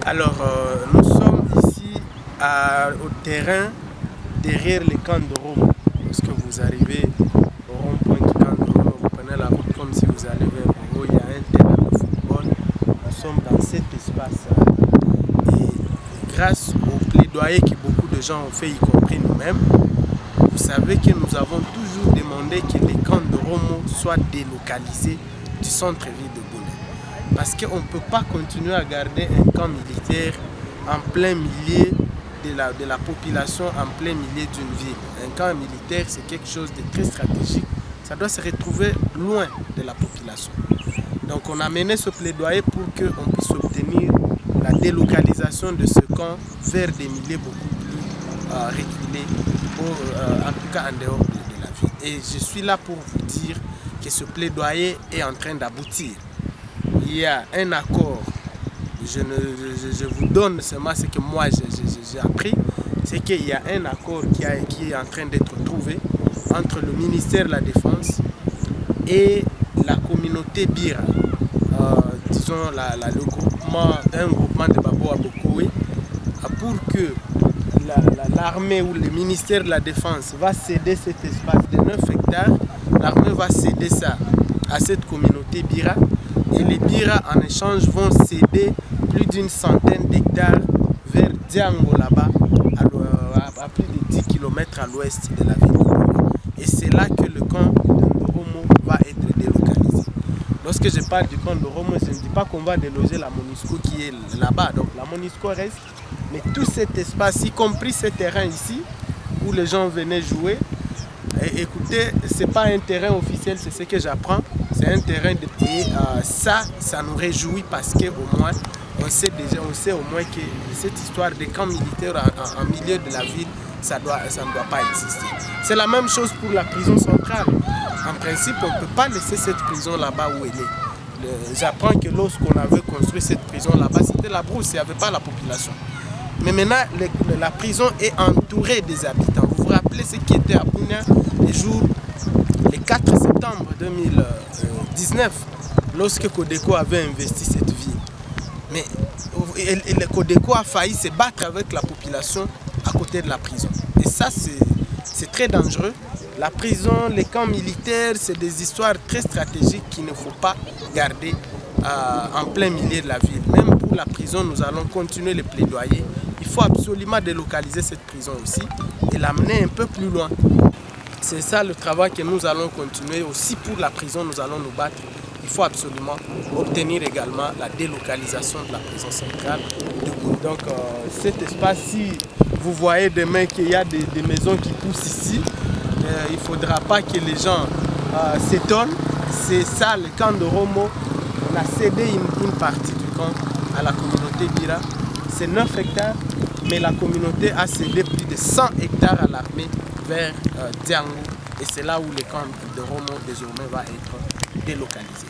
Alors, nous sommes ici au terrain derrière le camp de Rome. Lorsque vous arrivez au rond-point du camp de Rome, vous prenez la route comme si vous allez vers Rome. Il y a un terrain de football. Nous sommes dans cet espace. Et grâce au plaidoyer que beaucoup de gens ont fait, y compris nous-mêmes, vous savez que nous avons toujours demandé que le camp de Rome soit délocalisé du centre-ville de Bunia. Parce qu'on ne peut pas continuer à garder un camp militaire en plein milieu de la population, en plein milieu d'une ville. Un camp militaire, c'est quelque chose de très stratégique. Ça doit se retrouver loin de la population. Donc on a mené ce plaidoyer pour qu'on puisse obtenir la délocalisation de ce camp vers des milieux beaucoup plus reculés, en tout cas en dehors de la ville. Et je suis là pour vous dire que ce plaidoyer est en train d'aboutir. Il y a un accord, je vous donne seulement ce que moi j'ai appris, c'est qu'il y a un accord qui est en train d'être trouvé entre le ministère de la Défense et la communauté Bira, disons le groupement, un groupement de Babo Abokowe, pour que l'armée ou le ministère de la Défense va céder cet espace de 9 hectares, l'armée va céder ça à cette communauté Bira. Et les Bira en échange vont céder plus d'une centaine d'hectares vers Diango là-bas, à plus de 10 km à l'ouest de la ville. Et c'est là que le camp de Romo va être délocalisé. Lorsque je parle du camp de Romo, je ne dis pas qu'on va déloger la MONUSCO qui est là-bas. Donc la MONUSCO reste, mais tout cet espace, y compris ce terrain ici, où les gens venaient jouer, et écoutez, ce n'est pas un terrain officiel, c'est ce que j'apprends. C'est un terrain de pays. Ça nous réjouit parce qu'au moins, on sait au moins que cette histoire de camp militaire en milieu de la ville, ça ne doit pas exister. C'est la même chose pour la prison centrale. En principe, on ne peut pas laisser cette prison là-bas où elle est. J'apprends que lorsqu'on avait construit cette prison là-bas, c'était la brousse, il n'y avait pas la population. Mais maintenant, la prison est entourée des habitants. Vous vous rappelez ce qui était à Bunia le 4 septembre 2019, lorsque Codeco avait investi cette ville. Mais le Codeco a failli se battre avec la population à côté de la prison. Et ça, c'est très dangereux. La prison, les camps militaires, c'est des histoires très stratégiques qu'il ne faut pas garder en plein milieu de la ville. Même pour la prison, nous allons continuer les plaidoyers. Il faut absolument délocaliser cette prison aussi et l'amener un peu plus loin. C'est ça le travail que nous allons continuer. Aussi pour la prison, nous allons nous battre. Il faut absolument obtenir également la délocalisation de la prison centrale. Donc cet espace-ci, vous voyez demain qu'il y a des maisons qui poussent ici. Il ne faudra pas que les gens s'étonnent. C'est ça le camp de Romo. On a cédé une partie du camp à la communauté Bira. C'est 9 hectares, mais la communauté a cédé plus de 100 hectares à l'armée vers Diango. Et c'est là où le camp de Romo désormais va être délocalisé.